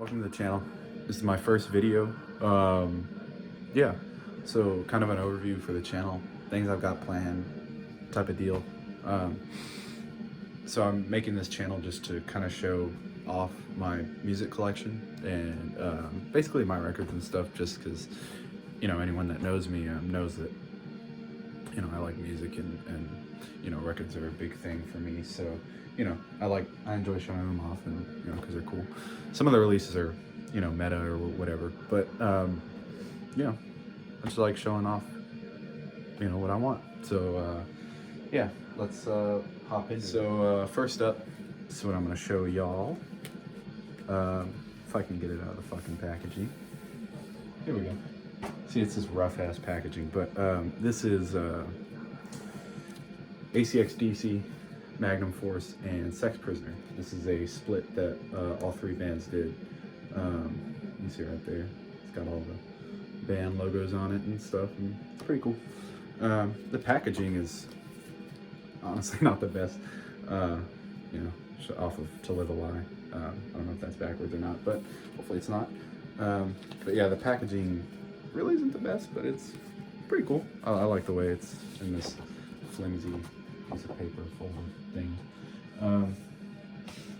Welcome to the channel. This is my first video. Yeah, so kind of an overview for the channel, things I've got planned, type of deal. So I'm making this channel just to kind of show off my music collection and basically my records and stuff, just because, you know, anyone that knows me knows that, you know, I like music and you know, records are a big thing for me. So, you know, I enjoy showing them off, and, you know, because they're cool. Some of the releases are, you know, meta or whatever, but you know, I just like showing off, you know, what I want. So yeah, let's hop in. So first up, this is what I'm gonna show y'all. If I can get it out of the fucking packaging. Here we go. See, it's this rough ass packaging, but this is ACxDC, Magnum Force, and Sex Prisoner. This is a split that all three bands did. You see right there, it's got all the band logos on it and stuff, and it's pretty cool. The packaging is honestly not the best, you know, off of To Live a Lie. I don't know if that's backwards or not, but hopefully it's not. But yeah, the packaging really isn't the best, but it's pretty cool. I like the way it's in this flimsy piece of paper folder thing.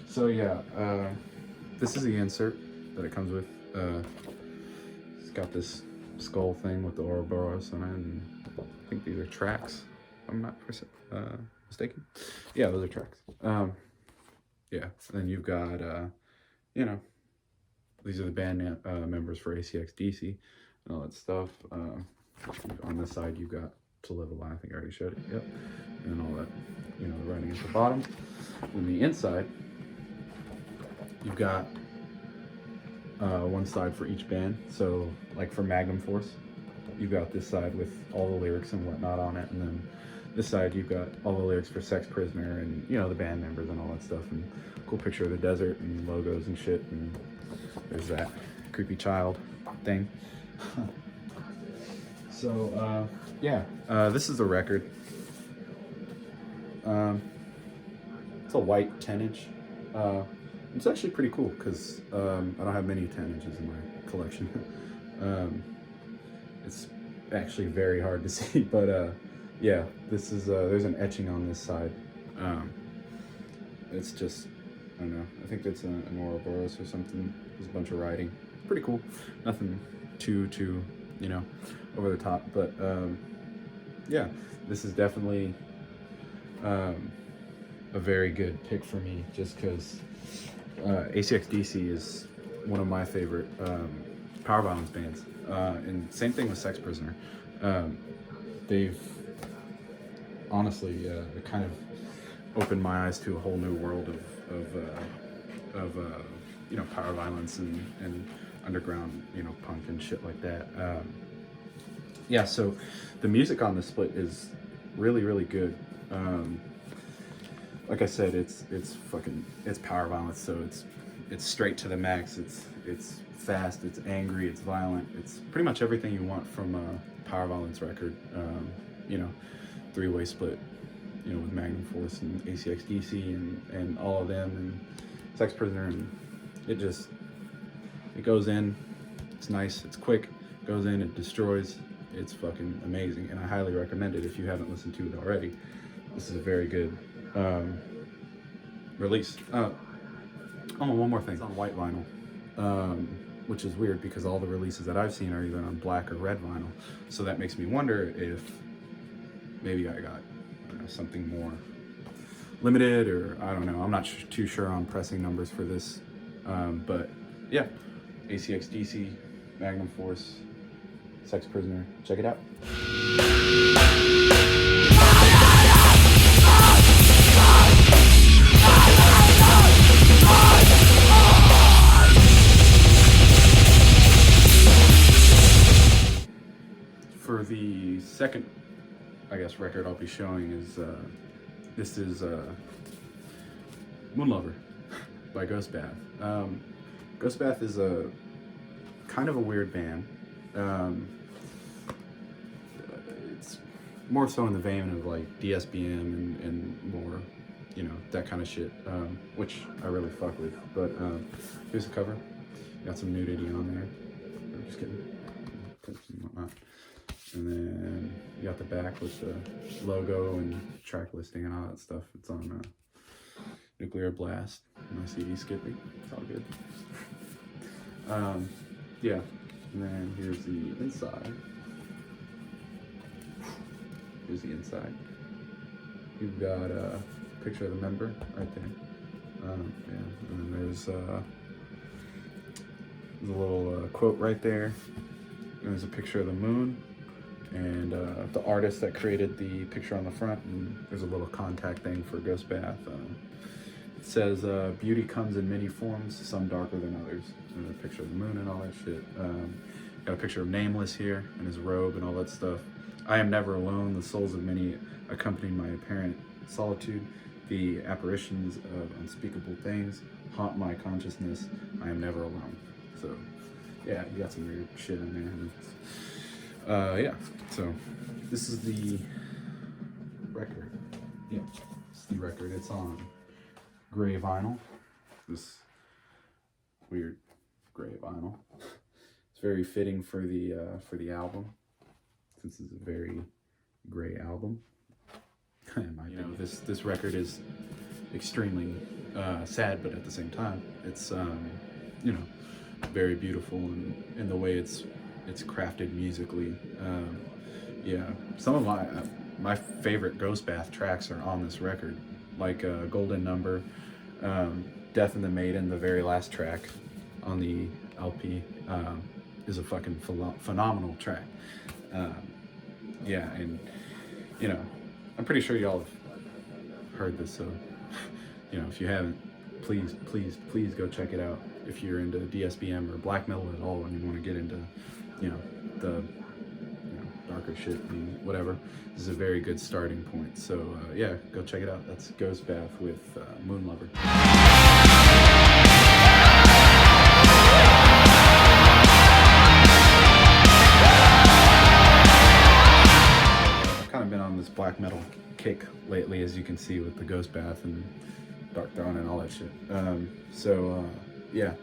So yeah, this is the insert that it comes with. It's got this skull thing with the Ouroboros on it, and I think these are tracks, if I'm not mistaken. Yeah, those are tracks. Yeah, and then you've got, you know, these are the band members for ACxDC and all that stuff. On this side, you've got To Live a Lie, I think I already showed it, yep. And then all that, you know, the writing at the bottom. On the inside, you've got one side for each band. So, like for Magnum Force, you've got this side with all the lyrics and whatnot on it, and then this side you've got all the lyrics for Sex Prisoner and, you know, the band members and all that stuff, and cool picture of the desert and logos and shit, and there's that creepy child thing. So yeah, this is the record. It's a white 10-inch. It's actually pretty cool because I don't have many 10-inches in my collection. It's actually very hard to see, but yeah, this is there's an etching on this side. It's just, I don't know, I think it's an Ouroboros or something. There's a bunch of writing. Pretty cool. Nothing too you know, over the top, but yeah, this is definitely a very good pick for me, just because ACxDC is one of my favorite power violence bands, and same thing with Sex Prisoner. They've honestly kind of opened my eyes to a whole new world of you know, power violence and underground, you know, punk and shit like that. Yeah, so the music on the split is really good. Like I said, it's power violence, so it's straight to the max. It's fast, it's angry, it's violent. It's pretty much everything you want from a power violence record. You know, three-way split, you know, with Magnum Force and ACxDC and all of them and Sex Prisoner, and it goes in, it's nice, it's quick, goes in, it destroys. It's fucking amazing, and I highly recommend it if you haven't listened to it already. This is a very good release. Oh, one more thing. It's on white vinyl, which is weird because all the releases that I've seen are either on black or red vinyl. So that makes me wonder if maybe I got, I don't know, something more limited, or I don't know. I'm not too sure on pressing numbers for this, but yeah, ACxDC, Magnum Force, Sex Prisoner, check it out. For the second, I guess, record I'll be showing is this is Moonlover by Ghostbath. Ghostbath is a kind of a weird band. It's more so in the vein of like DSBM and more, you know, that kind of shit, which I really fuck with. But here's the cover. Got some nudity on there. I'm just kidding. And whatnot. And then you got the back with the logo and track listing and all that stuff. It's on Nuclear Blast. My CD skipping. It's all good. Yeah. And then here's the inside. Here's the inside. You've got a picture of the member right there. Yeah. And then there's a little quote right there. There's a picture of the moon and the artist that created the picture on the front, and there's a little contact thing for Ghost Bath. It says, beauty comes in many forms, some darker than others. And a picture of the moon and all that shit. Got a picture of Nameless here and his robe and all that stuff. I am never alone. The souls of many accompany my apparent solitude. The apparitions of unspeakable things haunt my consciousness. I am never alone. So, yeah, you got some weird shit in there. Yeah, so this is the record. Yeah, it's the record. It's on gray vinyl. This weird gray vinyl. It's very fitting for the album, since it's a very gray album. You know, this record is extremely sad, but at the same time, it's you know, very beautiful in the way it's crafted musically. Yeah, some of my favorite Ghost Bath tracks are on this record, like Golden Number, Death in the Maiden, the very last track on the LP, is a fucking phenomenal track. Yeah, and you know, I'm pretty sure y'all have heard this, so you know, if you haven't, please go check it out. If you're into DSBM or black metal at all, and you want to get into, you know, the darker shit and whatever, this is a very good starting point. So yeah, go check it out. That's Ghost Bath with Moonlover. I've kind of been on this black metal kick lately, as you can see, with the Ghost Bath and Dark Throne and all that shit. Yeah,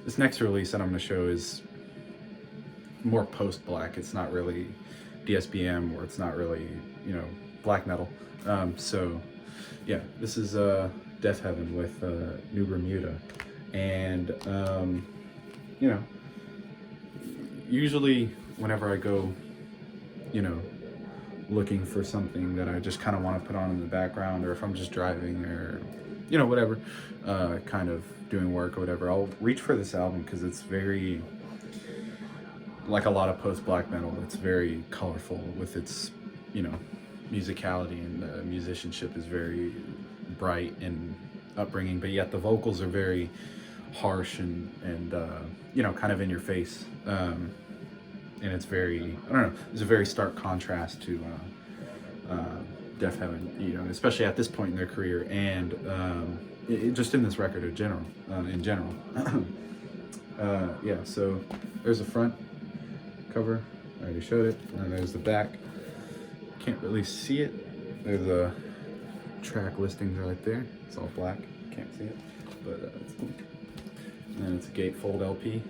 this next release that I'm going to show is more post-black. It's not really DSBM, or it's not really, you know, black metal. So yeah, this is Deafheaven with New Bermuda. And you know, usually whenever I go, you know, looking for something that I just kind of want to put on in the background, or if I'm just driving, or you know, whatever, kind of doing work or whatever, I'll reach for this album because it's very, like a lot of post-black metal, it's very colorful with its, you know, musicality, and the musicianship is very bright and upbringing, but yet the vocals are very harsh and you know, kind of in your face. And it's very, I don't know, there's a very stark contrast to Deafheaven, you know, especially at this point in their career, and just in this record in general. Yeah, so there's the front cover, I already showed it, and there's the back. Can't really see it. There's a track listings right there. It's all black, can't see it, but it's cool. And then it's a gatefold LP.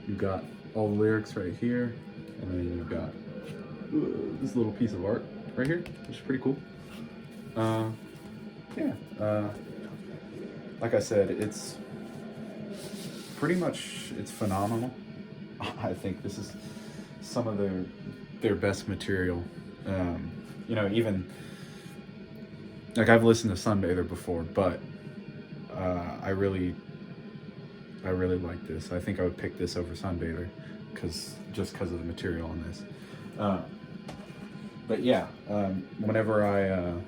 You've got all the lyrics right here, and then you've got this little piece of art right here, which is pretty cool. Yeah, like I said, it's pretty much, it's phenomenal. I think this is some of their best material. You know, even like, I've listened to Sunbather before, but I really like this. I think I would pick this over Sunbather just because of the material on this. But yeah, whenever oh,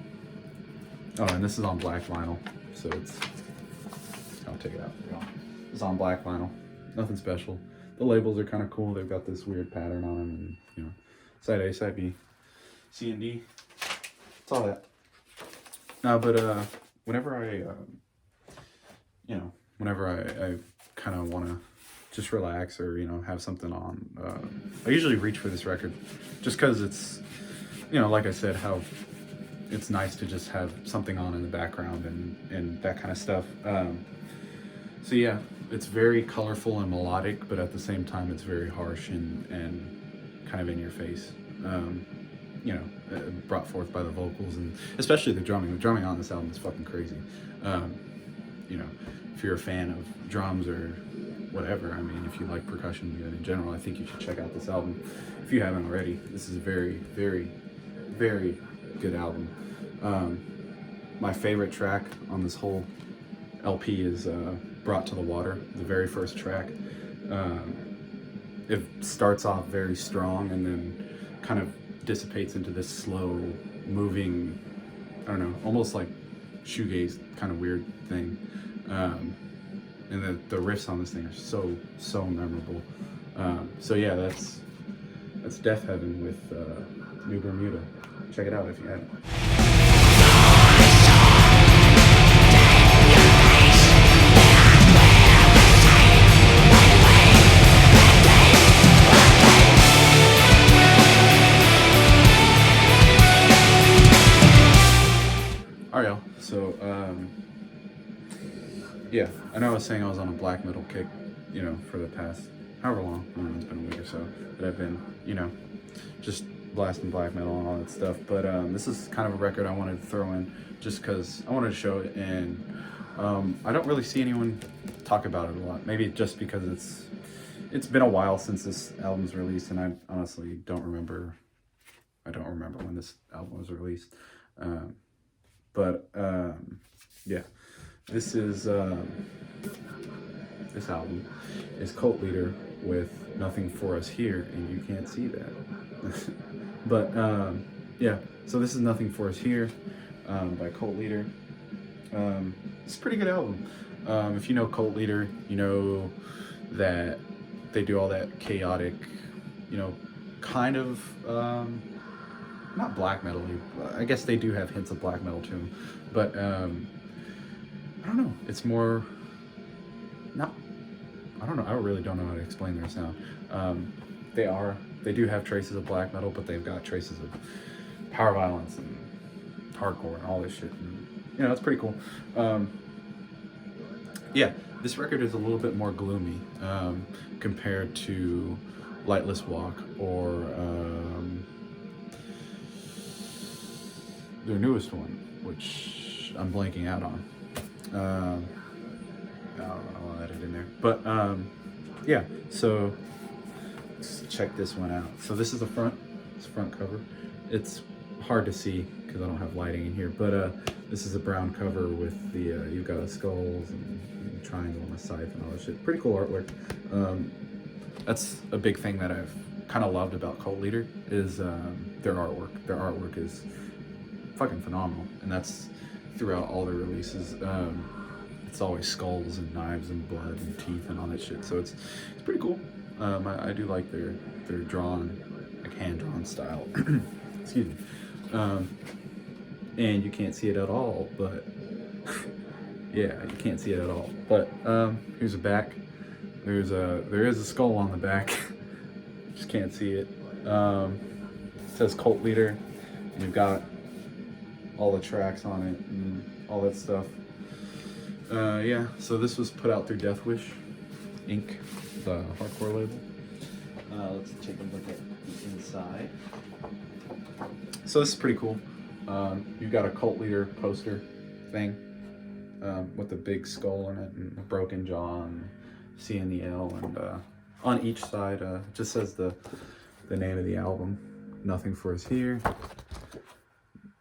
and this is on black vinyl, so I'll take it out. It's on black vinyl, nothing special. The labels are kind of cool. They've got this weird pattern on them, and you know, side A, side B, C and D. It's all that. But whenever I kind of want to just relax, or you know, have something on, I usually reach for this record, just because it's, you know, like I said, how it's nice to just have something on in the background and that kind of stuff. So So yeah, it's very colorful and melodic, but at the same time, it's very harsh and kind of in your face. You know, brought forth by the vocals and especially the drumming. The drumming on this album is fucking crazy. You know, if you're a fan of drums or whatever, I mean, if you like percussion in general, I think you should check out this album if you haven't already. This is a very, very, very good album. My favorite track on this whole LP is Brought to the Water, the very first track. It starts off very strong and then kind of dissipates into this slow moving, I don't know, almost like shoegaze kind of weird thing. And the riffs on this thing are so memorable. So yeah, that's Deafheaven with New Bermuda. Check it out if you haven't. Alright, y'all. So, yeah, I know I was saying I was on a black metal kick, you know, for the past however long. I don't know, it's been a week or so that I've been, you know, just blasting black metal and all that stuff. But this is kind of a record I wanted to throw in just because I wanted to show it, and I don't really see anyone talk about it a lot. Maybe just because it's been a while since this album's released, and I honestly don't remember. I don't remember when this album was released. Yeah, this is this album is Cult Leader with Nothing For Us Here, and you can't see that. But yeah, so this is Nothing For Us Here by Cult Leader. It's a pretty good album. If you know Cult Leader, you know that they do all that chaotic, you know, kind of not black metal. I guess they do have hints of black metal to them, but I don't know. It's more not. I don't know. I really don't know how to explain their sound. They do have traces of black metal, but they've got traces of power violence and hardcore and all this shit. And, you know, it's pretty cool. Yeah, this record is a little bit more gloomy compared to Lightless Walk or their newest one, which I'm blanking out on. I don't know, I'll edit in there. But yeah, so let's check this one out. So this is the front cover. It's hard to see because I don't have lighting in here, but this is a brown cover with the you've got skulls and triangle on the side and all that shit. Pretty cool artwork. That's a big thing that I've kind of loved about Cult Leader is their artwork. Their artwork is fucking phenomenal, and that's throughout all their releases. It's always skulls and knives and blood and teeth and all that shit, so it's pretty cool. I do like their drawn, like hand-drawn style. Excuse me. And you can't see it at all, but yeah, you can't see it at all. But here's a back. There is a skull on the back. Just can't see it. It says Cult Leader. And you've got all the tracks on it and all that stuff. Yeah, so this was put out through Death Wish Inc., the hardcore label. Let's take a look at the inside. So this is pretty cool. You've got a Cult Leader poster thing with a big skull in it and a broken jaw and C and the L, and on each side it just says the name of the album. Nothing For Us Here.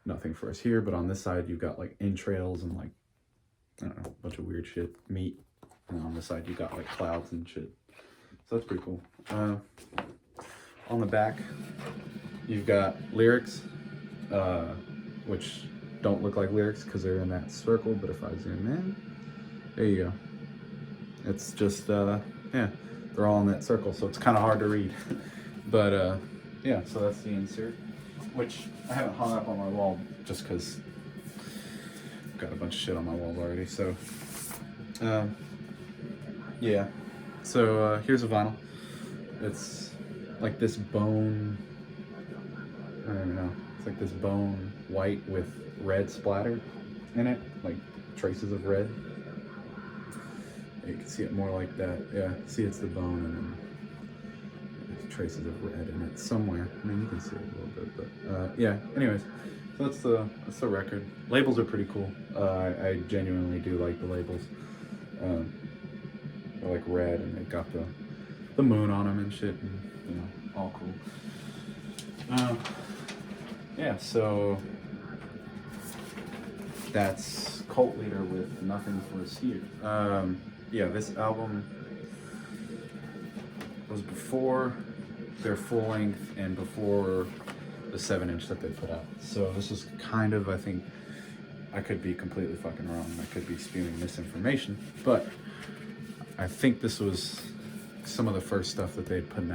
Nothing For Us Here, but on this side you've got like entrails and like, I don't know, a bunch of weird shit, meat, and on this side you got like clouds and shit. So that's pretty cool. On the back you've got lyrics, which don't look like lyrics because they're in that circle, but if I zoom in, there you go. It's just, yeah, they're all in that circle, so it's kind of hard to read. But, yeah, so that's the insert, which I haven't hung up on my wall just because I've got a bunch of shit on my wall already, so, yeah. So, here's a vinyl. It's like this bone, I don't know, it's like this bone white with red splatter in it, like traces of red. You can see it more like that. Yeah, see it's the bone and then there's traces of red in it somewhere. I mean, you can see it a little bit, but yeah. Anyways, so that's the record. Labels are pretty cool. I genuinely do like the labels. They're like red and they've got the moon on them and shit, and you know, all cool. Yeah, so that's Cult Leader with Nothing For Us Here. Yeah, this album was before their full length and before the 7-inch that they put out. So this is kind of, I think, I could be completely fucking wrong. I could be spewing misinformation, but I think this was some of the first stuff that they put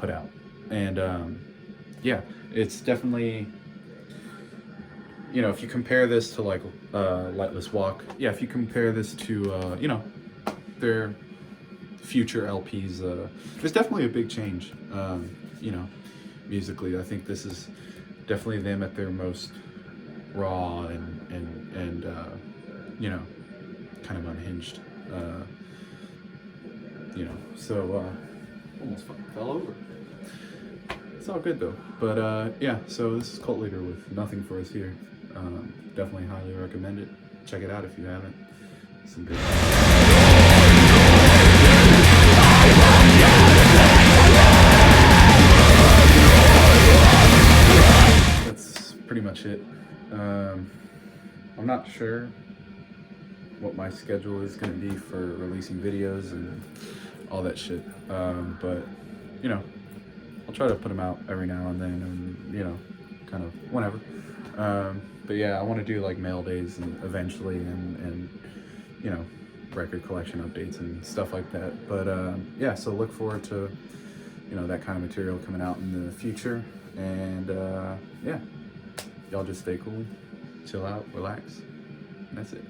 out. And yeah, it's definitely, you know, if you compare this to like Lightless Walk, yeah, if you compare this to you know, their future LPs, there's definitely a big change, you know, musically. I think this is definitely them at their most raw and you know, kind of unhinged, you know, so almost fucking fell over. It's all good though. But yeah, so this is Cult Leader with Nothing For Us Here. Definitely highly recommend it. Check it out if you haven't. Some good. That's pretty much it. I'm not sure what my schedule is going to be for releasing videos and all that shit, but you know, I'll try to put them out every now and then, and you know, kind of whenever. But yeah, I want to do like mail days and eventually, and you know, record collection updates and stuff like that. But yeah, so look forward to, you know, that kind of material coming out in the future. And yeah, y'all just stay cool, chill out, relax, and that's it.